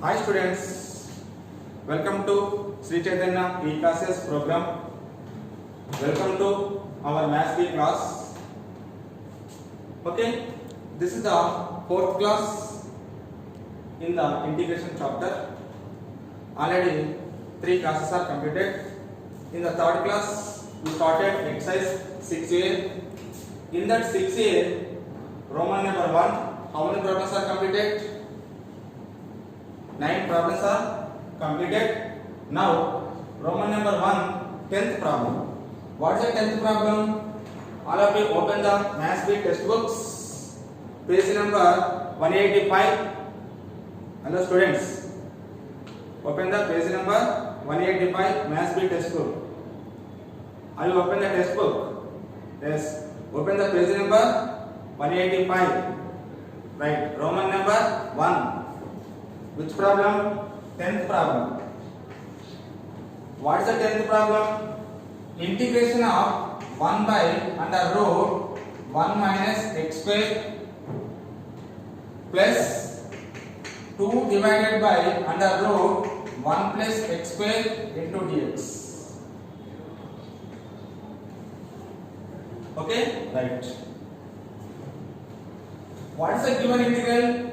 Hi students, welcome to Sri Chaitanya E-Classes program. Welcome to our Maths B class. Okay, this is the fourth class in the integration chapter. Already 3 classes are completed. In the third class, we started exercise 6A. In that 6A, Roman number 1, how many problems are completed? 9 problems are completed. Now, Roman number 1, 10th problem. What is the 10th problem? All of you open the Maths B textbooks, page number 185. Hello students, open the page number 185 Maths B textbook. Are you open the textbook? Yes. Open the page number 185. Right. Roman number 1. Which problem? 10th problem. What is the 10th problem? Integration of 1 by under root 1 minus x square plus 2 divided by under root 1 plus x square into dx. Okay? Right. What is the given integral?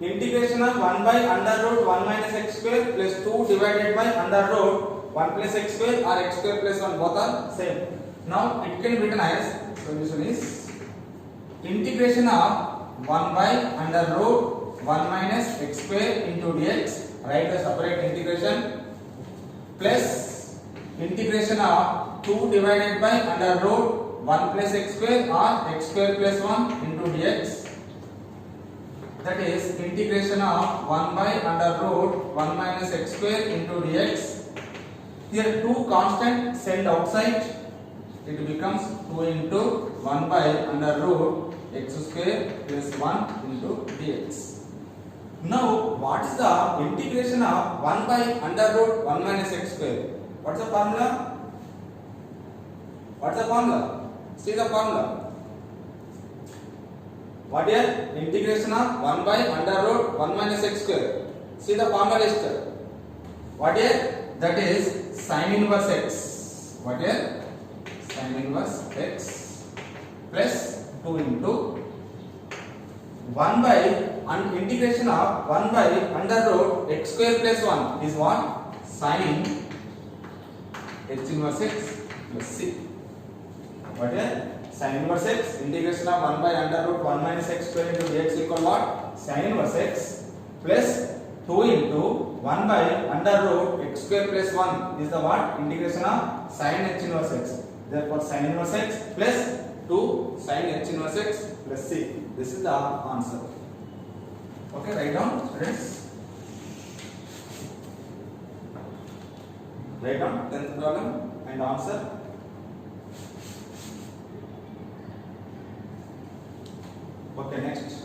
Integration of 1 by under root 1 minus x square plus 2 divided by under root 1 plus x square or x square plus 1 both are same. Now it can be written as solution is integration of 1 by under root 1 minus x square into dx. Write the separate integration plus integration of 2 divided by under root 1 plus x square or x square plus 1 into dx. That is integration of 1 by under root 1 minus x square into dx. Here 2 constant send outside, it becomes 2 into 1 by under root x square plus 1 into dx. Now what is the integration of 1 by under root 1 minus x square? What is the formula? What is the formula? See the formula. What here? Integration of 1 by under root 1 minus x square. See the formula list. What here? That is sin inverse x. What here? Sin inverse x plus 2 into 1 by and integration of 1 by under root x square plus 1 is what? Sin h inverse x plus c. What here? Sin inverse x, integration of 1 by under root 1 minus x square into dx equal what? Sin inverse x plus 2 into 1 by under root x square plus 1 is the what? Integration of sin h inverse x. Therefore, sin inverse x plus 2 sin h inverse x plus c. This is the answer. Okay, write down students. Write down 10th problem and answer. Okay, next.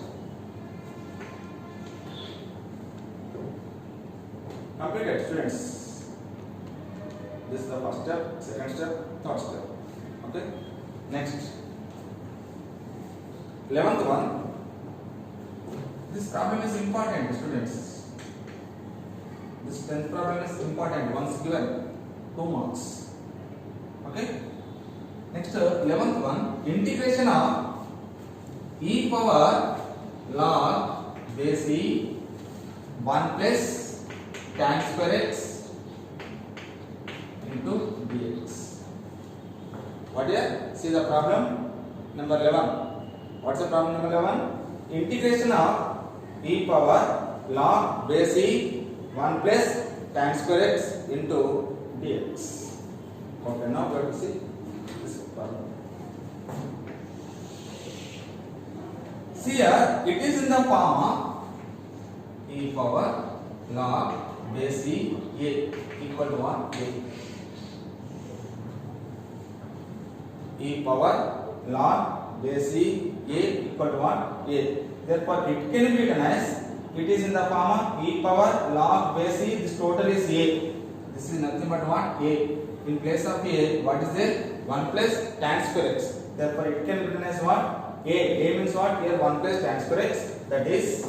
Completed students. This is the first step, second step, third step. Okay. Next. 11th one. This problem is important, students. This 10th problem is important. Once given, 2 marks. Okay. Next, 11th one. Integration of e power log base e 1 plus tan square x into dx. What here? See the problem number 11. What's the problem number 11? Integration of e power log base e 1 plus tan square x into dx. Okay, now we have to see this problem. Here it is in the form of e power log base e a equal to what? A. E power log base e a equal to what? A. Therefore, it can be written as it is in the form of e power log base e. This total is a. This is nothing but what? A. In place of a, what is there? 1 plus tan square x. Therefore, it can be written as what? A means what? Here 1 plus tan square x, that is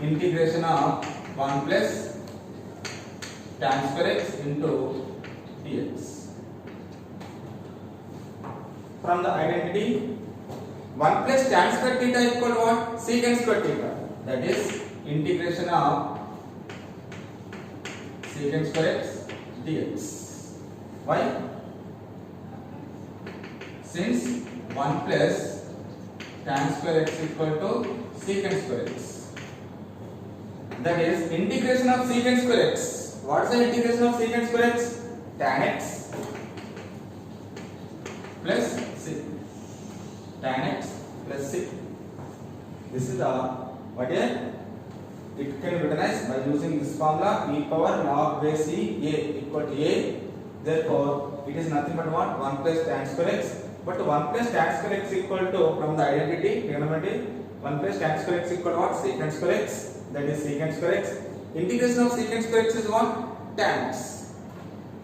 integration of 1 plus tan square x into dx. From the identity, 1 plus tan square theta equal to what? Secant square theta. That is integration of secant square x dx. Why? Since 1 plus tan square x equal to secant square x. That is integration of secant square x. What is the integration of secant square x? Tan x plus c. Tan x plus c. This is the what here? It can be written as by using this formula e power log base c a equal to a. Therefore, it is nothing but what? 1 plus tan square x. But 1 plus tan square x equal to, from the identity, trigonometry, 1 plus tan square x equal to what? Secant square x. That is secant square x. Integration of secant square x is what? Tan x.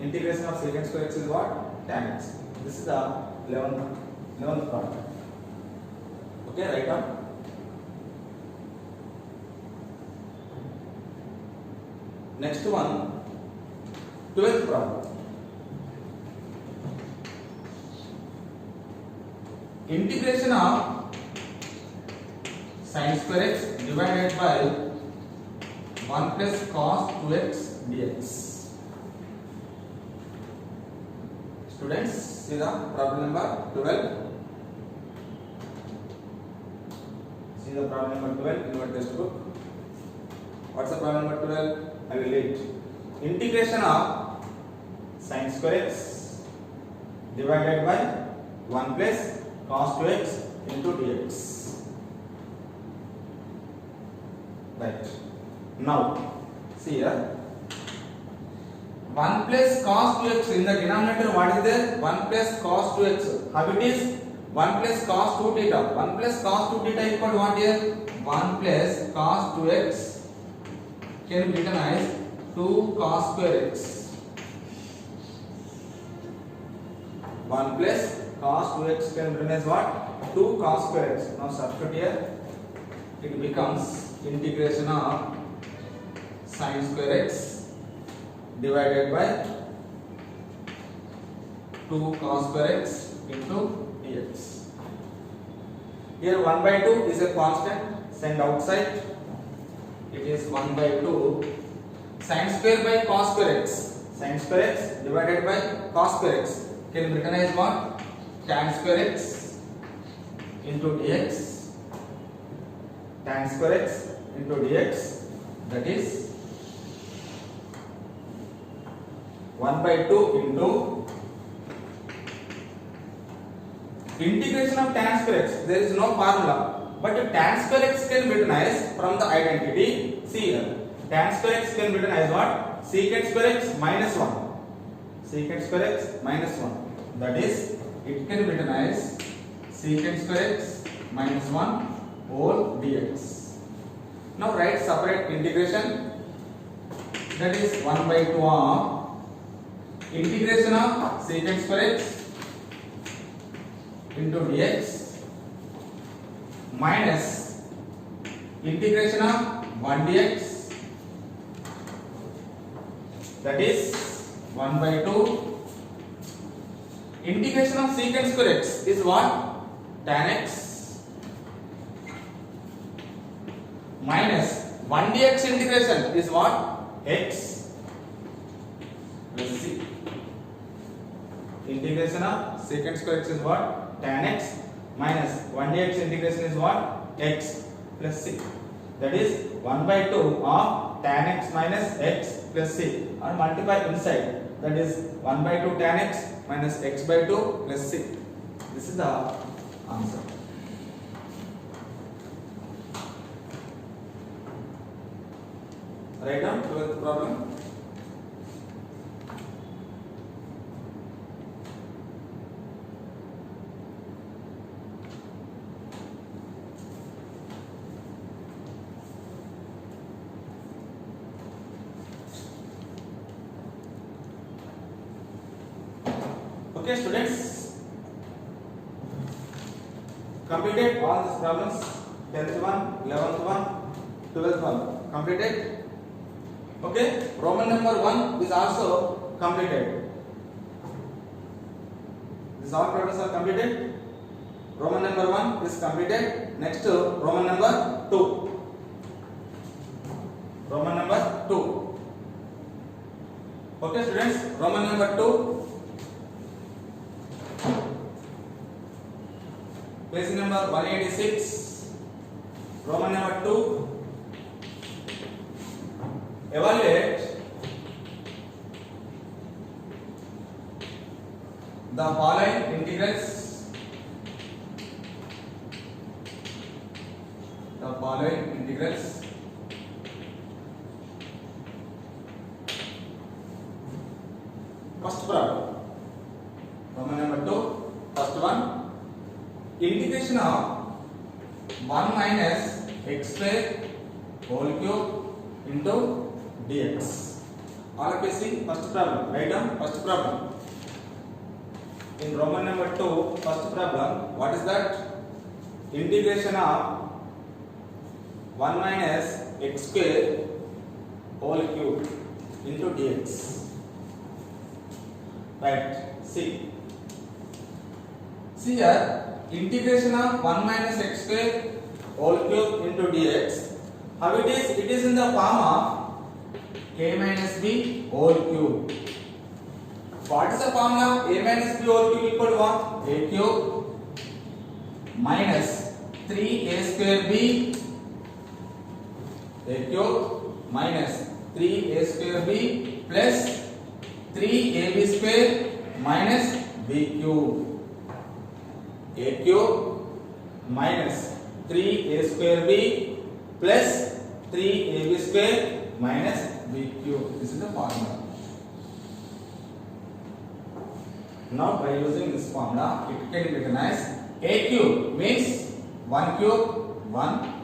Integration of secant square x is what? Tan x. This is the 11th problem. Okay, write down. Next one, 12th problem. Integration of sin square x divided by 1 plus cos 2x dx. Students, see the problem number 12. See the problem number 12 in your textbook. What's the problem number 12? I will read. Integration of sin square x divided by 1 plus cos 2x into dx. Right. Now, see here. 1 plus cos 2x in the denominator, what is there? 1 plus cos 2x. How it is? 1 plus cos 2 theta. 1 plus cos 2 theta equal to what here? 1 plus cos 2x can be written as 2 cos square x. 1 plus cos 2x can be written as what? 2 cos square x. Now substitute here. It becomes integration of sin square x divided by 2 cos square x into dx. Here 1 by 2 is a constant. Send outside. It is 1 by 2 sin square by cos square x. Sin square x divided by cos square x can be written as what? Tan square x into dx. Tan square x into dx, that is 1 by 2 into integration of tan square x. There is no formula, but tan square x can be written as, from the identity, see here, tan square x can be written as what? Secant square x minus 1. Secant square x minus 1. That is, it can be written as secant square x minus 1 whole dx. Now write separate integration. That is 1 by 2 of integration of secant square x into dx minus integration of 1 dx, that is 1 by 2 integration of secant square x is what? Tan x minus 1 dx integration is what? X plus c. Integration of secant square x is what? Tan x minus 1 dx integration is what? X plus c. That is 1 by 2 of tan x minus x plus c, or multiply inside. That is 1 by 2 tan x minus x by 2 plus c. This is the answer. Write down 12th problem. Okay, students, completed all these problems. 10th one, 11th one, 12th one completed. Okay, Roman number 1 is also completed. These all products are completed. Roman number 1 is completed. Next Roman number 2. Roman number 2. Okay students, Roman number 2. Page number 186. Roman number 2. Evaluate the following integrals. The following integrals. First problem. Roman number 2. First one. Integration of 1 minus x square whole cube into dx. All of you see first problem. Write down first problem. In Roman number 2, first problem, what is that? Integration of 1 minus x square whole cube into dx. Right, see here, integration of 1 minus x square whole cube into dx. How it is? It is in the form of a minus b whole cube. What is the formula? A minus b whole cube equal to what? A cube minus 3a square b. A cube minus 3a square b plus 3ab square minus b cube. A cube minus 3a square b plus 3ab square minus b cube. This is the formula. Now by using this formula, it can be recognized a cube means 1 cube 1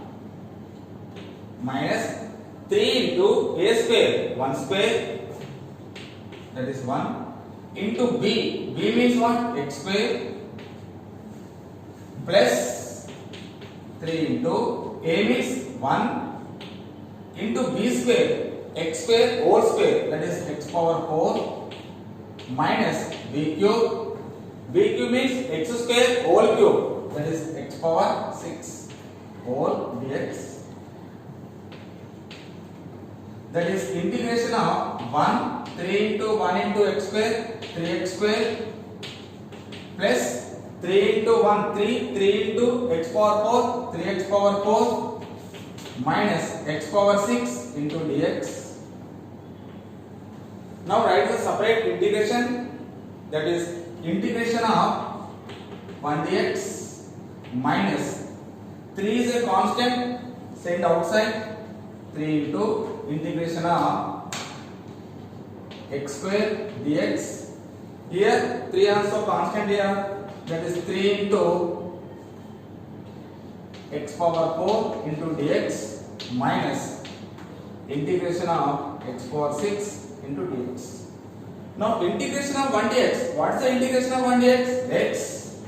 minus 3 into a square 1 square, that is 1, into b. B means what? X square plus 3 into a means 1 into b square x square whole square, that is x power 4 minus b cube. B cube means x square whole cube, that is x power 6 whole dx. That is integration of 3 into 1 into x square 3x square plus 3 into 1 3 into x power 4 3x power 4 minus x power 6 into dx. Now write the separate integration, that is integration of 1 dx minus 3 is a constant, send outside, 3 into integration of x square dx. Here 3 also constant here, that is 3 into x power 4 into dx minus integration of x power 6 into dx. Now integration of 1 dx. What is the integration of 1 dx? X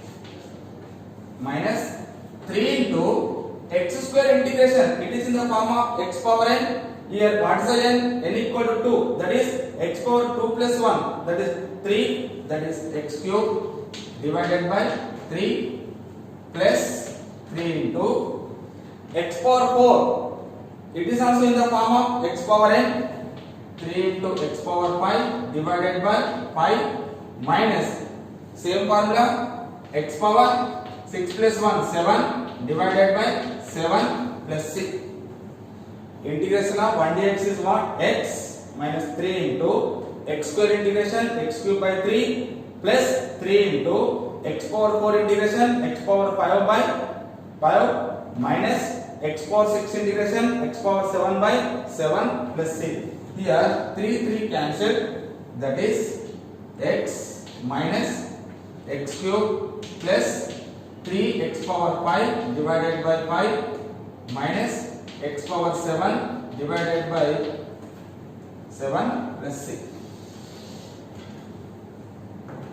minus 3 into x square integration. It is in the form of x power n. Here what is the n? N equal to 2. That is x power 2 plus 1. That is 3. That is x cube divided by 3 plus 3 into x power 4. It is also in the form of x power n. 3 into x power 5 divided by 5 minus same formula x power 6 plus 1 7 divided by 7 plus 6. Integration of 1 dx is what? X minus 3 into x square integration x cube by 3 plus 3 into x power 4 integration x power 5 by 5 minus x power 6 integration x power 7 by 7 plus 6. Here 3 cancelled, that is x minus x cube plus 3x power 5 divided by 5 minus x power 7 divided by 7 plus 6.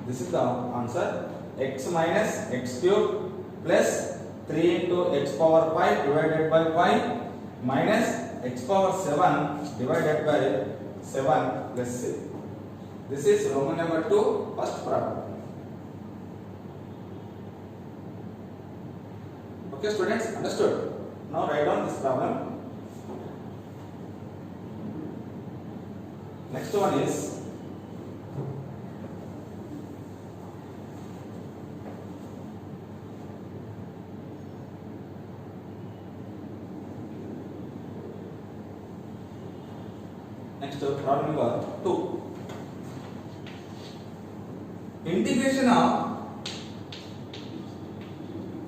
This is the answer. X minus x cube plus 3 into x power 5 divided by 5 minus x power 7 divided by 7 plus c. This is Roman number 2, first problem. Okay students, understood? Now write down this problem. Next one is problem number 2. Integration of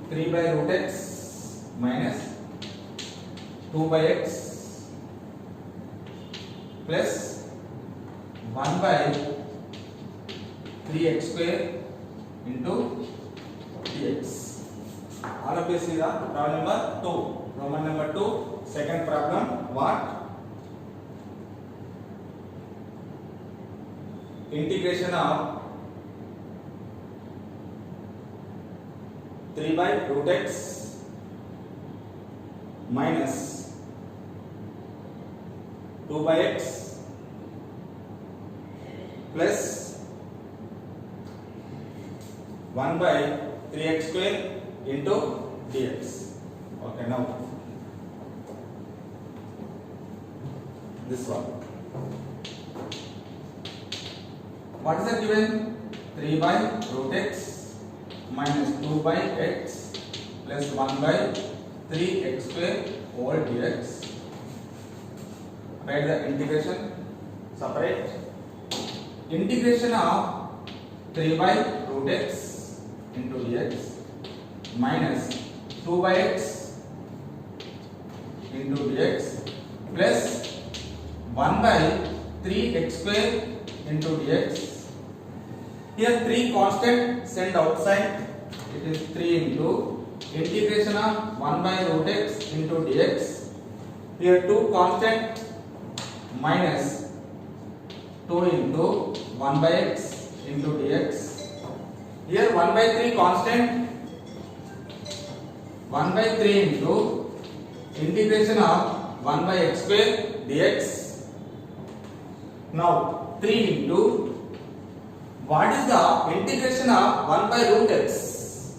3 by root x minus 2 by x plus 1 by 3x square into dx. All of this is the problem number 2. Roman number 2. Second problem, what? Integration of 3 by root x minus 2 by x plus 1 by 3x square into dx. Okay, now this one. What is the given? 3 by root x minus 2 by x plus 1 by 3x square over dx. Write the integration. Separate. Integration of 3 by root x into dx minus 2 by x into dx plus 1 by 3x square into dx. Here 3 constant send outside. It is 3 into integration of 1 by root x into dx. Here 2 constant minus 2 into 1 by x into dx. Here 1 by 3 constant, 1 by 3 into integration of 1 by x square dx. Now 3 into, what is the integration of 1 by root x?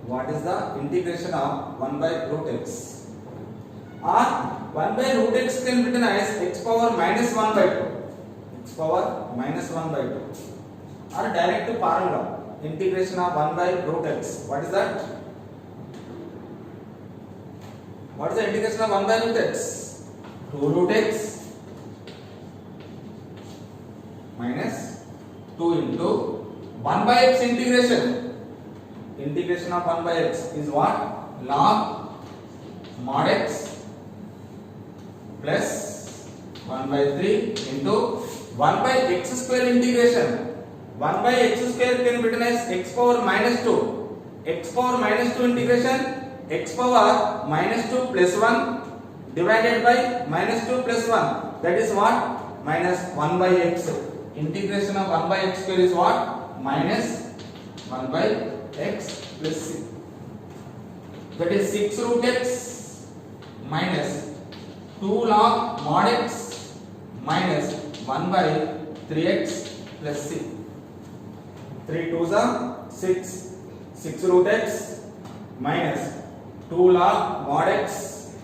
What is the integration of 1 by root x? Or 1 by root x can be written as x power minus 1 by 2. X power minus 1 by 2. Or direct formula. Integration of 1 by root x. What is that? What is the integration of 1 by root x? 2 root x minus 2 into 1 by x integration. Integration of 1 by x is what? Log mod x plus 1 by 3 into 1 by x square integration. 1 by x square can be written as x power minus 2. X power minus 2 integration, x power minus 2 plus 1 divided by minus 2 plus 1. That is what? Minus 1 by x. Integration of 1 by x square is what? Minus 1 by x plus c. That is 6 root x minus 2 log mod x minus 1 by 3x plus c. 3 2s are 6. 6 root x minus 2 log mod x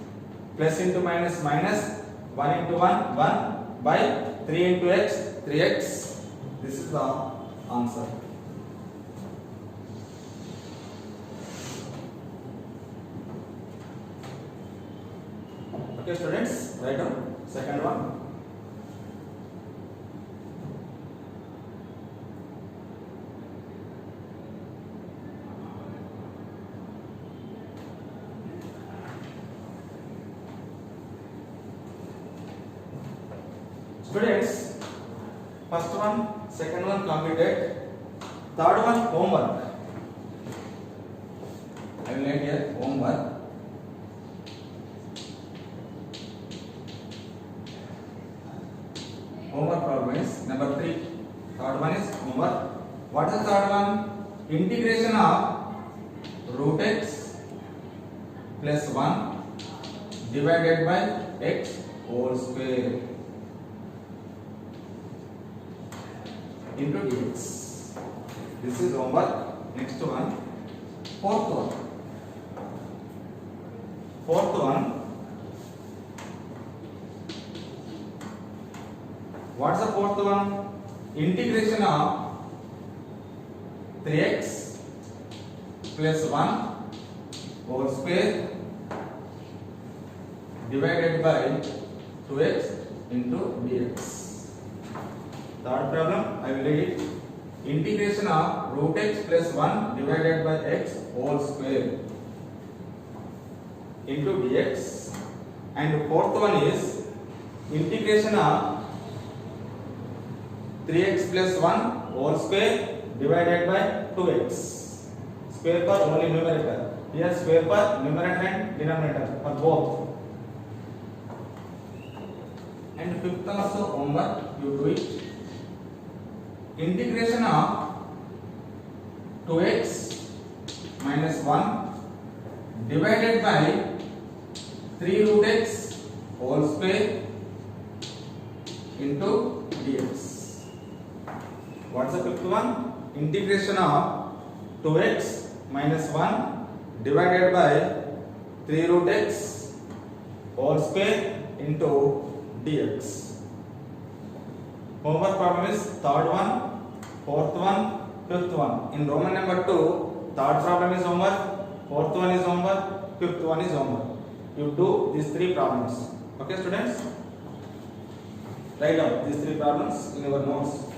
plus into minus minus 1 into 1 1 by 3 into x 3x. This is the answer. Okay students, write down second one. Students, first one, second one completed. Third one, homework. I will write here homework. Homework problem is number 3. Third one is homework. What is the third one? Integration of root x plus 1 divided by x whole square into dx. This is homework. Next one, fourth one. What's the fourth one? Integration of 3x plus 1 whole square divided by 2x into dx. Third problem, I will read it. Integration of root x plus 1 divided by x whole square into dx. And fourth one is integration of 3x plus 1 whole square divided by 2x. Square for only numerator. Here square for numerator and denominator for both. And fifth also homework, you do it. Integration of 2x minus 1 divided by 3 root x whole square into dx. What's the fifth one? Integration of 2x minus 1 divided by 3 root x whole square into dx. Homework problem is third one, fourth one, fifth one. In Roman number 2, third problem is homework, fourth one is homework, fifth one is homework. You do these 3 problems. Okay, students? Write down these 3 problems in your notes.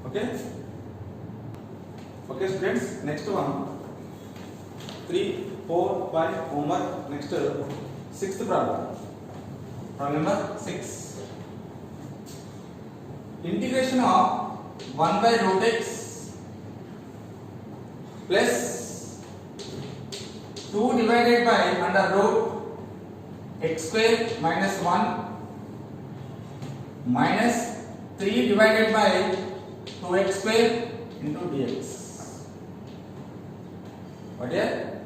Okay? Okay, students. Next one. 3, 4, 5 homework. Next, sixth problem. Problem number 6. Integration of 1 by root x plus 2 divided by under root x square minus 1 minus 3 divided by 2x square into dx. What here?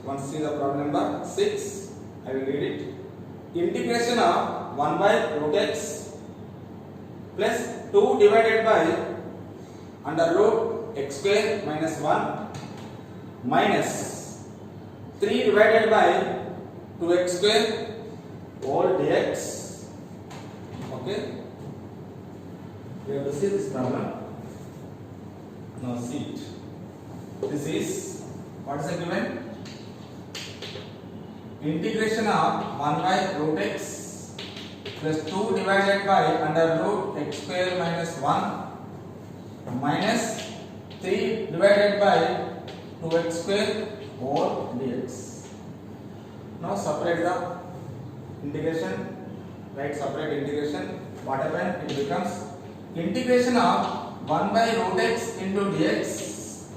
Once see the problem number 6. I will read it. Integration of 1 by root x plus 2 divided by under root x square minus 1 minus 3 divided by 2x square whole dx. Okay? We have to see this problem. Now see it. This is, what is the given? Integration of 1 by root x plus 2 divided by under root x square minus 1 minus 3 divided by 2x square whole dx. Now separate the integration. Write separate integration. What happens? It becomes integration of 1 by root x into dx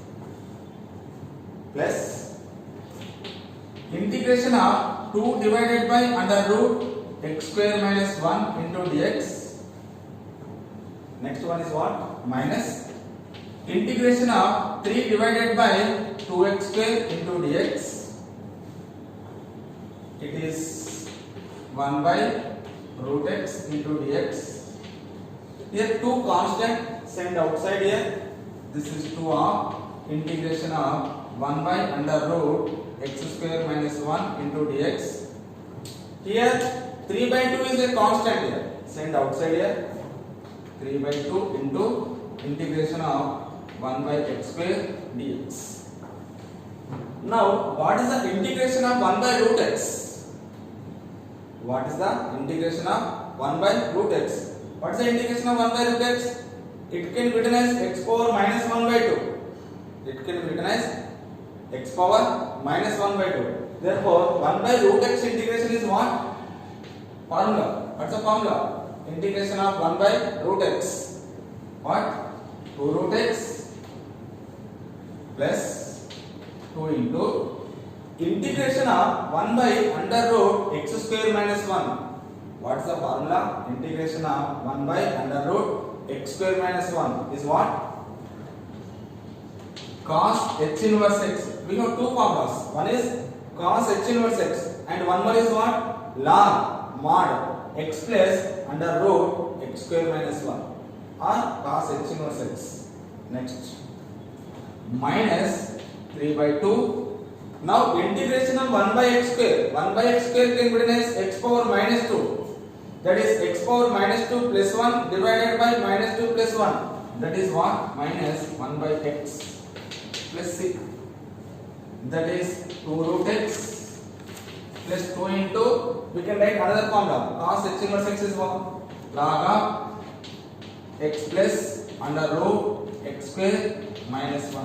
plus integration of 2 divided by under root x square minus 1 into dx. Next one is what? Minus integration of 3 divided by 2x square into dx. It is 1 by root x into dx. Here 2 constant send outside here. This is 2 of integration of 1 by under root x square minus 1 into dx. Here 3 by 2 is a constant here. Send outside here. 3 by 2 into integration of 1 by x square dx. Now what is the integration of 1 by root x? What is the integration of 1 by root x? What is the integration of 1 by root x? It can be written as x power minus 1 by 2. It can be written as x power minus 1 by 2. Therefore 1 by root x integration is what? Formula. What's the formula? Integration of 1 by root x. What? 2 root x plus 2 into integration of 1 by under root x square minus 1. What's the formula? Integration of 1 by under root x square minus 1 is what? Cos h inverse x. we have two formulas. One is cos h inverse x and one more is what? Log mod x plus under root x square minus 1 or cos h inverse x. Next, minus 3 by 2. Now integration of 1 by x square. 1 by x square can be written as x power minus 2. That is x power minus 2 plus 1 divided by minus 2 plus 1. That is what? Minus 1 by x plus 6. That is 2 root x plus 2 into, we can write another formula. Cos h inverse x is what? Log of x plus under root x square minus 1.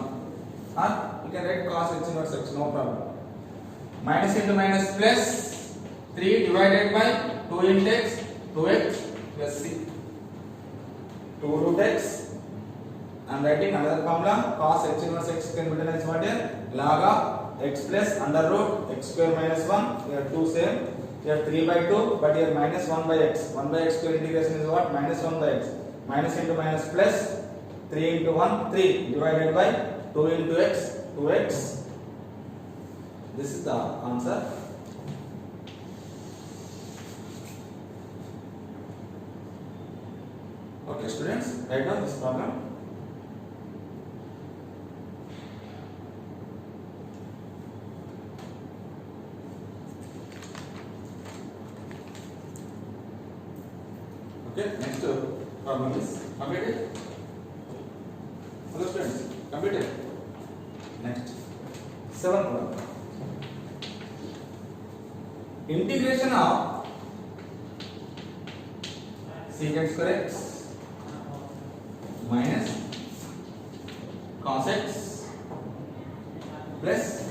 Or you can write cos h inverse x, no problem. Minus into minus plus 3 divided by 2 into x, 2x plus c. 2 root x. I am writing another formula. Cos h inverse x can be written as what here? Log of x plus under root x square minus 1. Here 2 same. Here 3 by 2, but here minus 1 by x. 1 by x square integration is what? Minus 1 by x. Minus into minus plus 3 into 1, 3 divided by 2 into x, 2x. This is the answer. Okay, students, write down this problem. Okay, next problem is completed. Hello students, completed. Next, 7th problem. Integration of secant square x minus cos x plus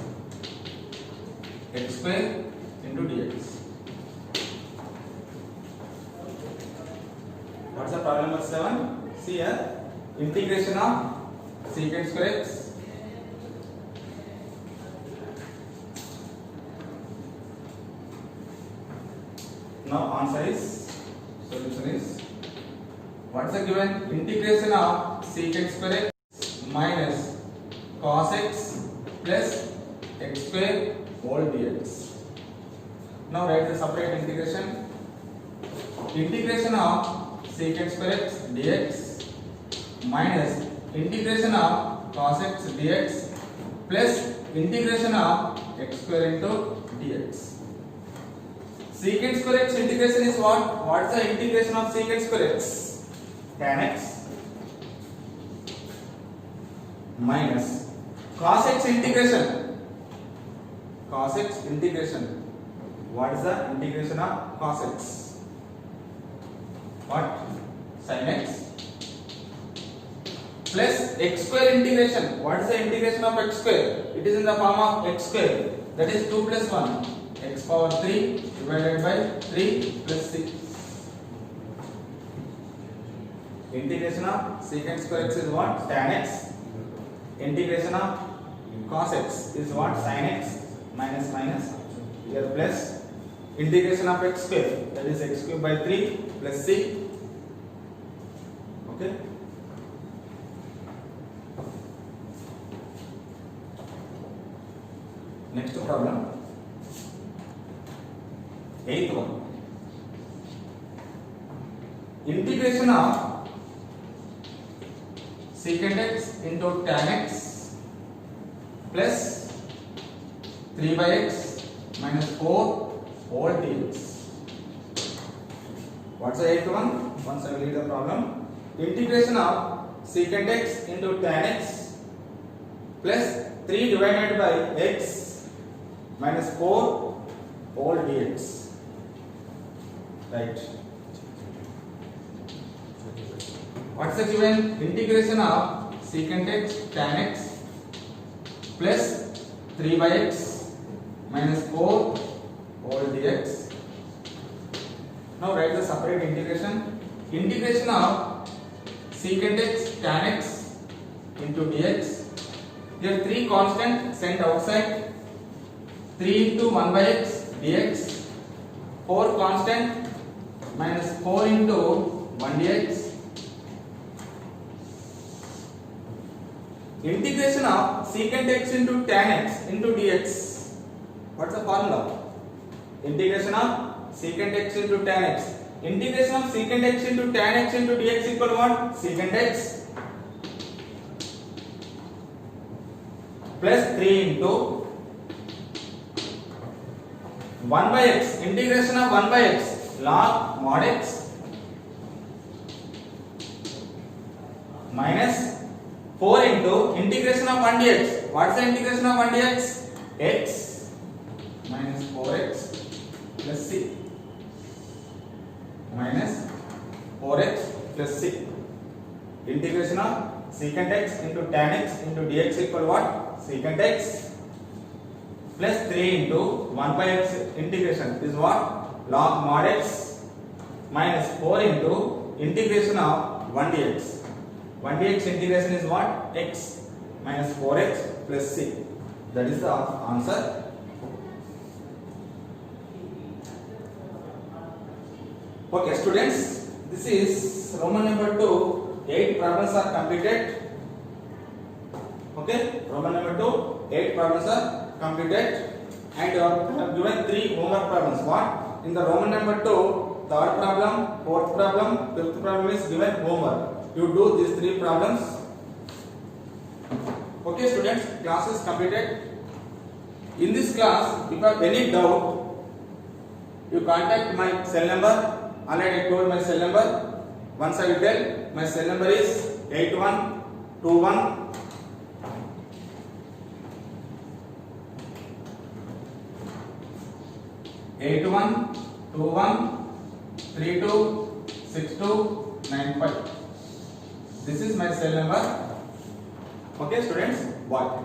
x square into dx. What's the problem number 7? See here, integration of secant square x now answer is, solution is, what is the given? Integration of secant square x minus cos x plus x square whole dx. Now write the separate integration. Integration of secant square x dx minus integration of cos x dx plus integration of x square into dx. Secant square x integration is what? What is the integration of secant square x? Tan x minus cos x integration. Cos x integration. What is the integration of cos x? What? Sin x plus x square integration. What is the integration of x square? It is in the form of x square. That is 2 plus 1. X power 3 divided by 3 plus 6. Integration of secant square x is what? Tan x. Integration of cos x is what? Sin x minus minus. Here plus integration of x square, that is x cube by 3 plus c. Okay. Next problem. 8th one. Integration of secant x into tan x plus 3 by x minus 4 whole dx. What's the 8th one? Once I will read the problem. Integration of secant x into tan x plus 3 divided by x minus 4 whole dx. Right. What's the given? Integration of secant x tan x plus 3 by x minus 4 whole dx. Now write the separate integration. Integration of secant x tan x into dx. Here 3 constant sent outside. 3 into 1 by x dx. 4 constant minus 4 into 1 dx. integration of secant x into tan x into dx. What's the formula? Integration of secant x into tan x. Integration of secant x into tan x into dx equal to what? Secant x plus 3 into 1 by x. Integration of 1 by x, log mod x minus 4 into integration of 1 dx. What's the integration of 1 dx? X minus 4x plus c minus 4x plus c. Integration of secant x into tan x into dx equal what? Secant x plus 3 into 1 by x integration is what? Log mod x minus 4 into integration of 1 dx. 1 dx integration is what? X minus 4x plus c. That is the answer. Okay students, this is Roman number 2. 8 problems are completed. Okay, Roman number 2, 8 problems are completed, and I have given 3 homework problems. What? In the Roman number 2, third problem, fourth problem, fifth problem is given homework. You do these 3 problems. Okay students, class is completed. In this class, if you have any doubt, you contact my cell number. Already I told my cell number. Once I will tell, my cell number is 8121 326295. This is my cell number. Okay students, bye.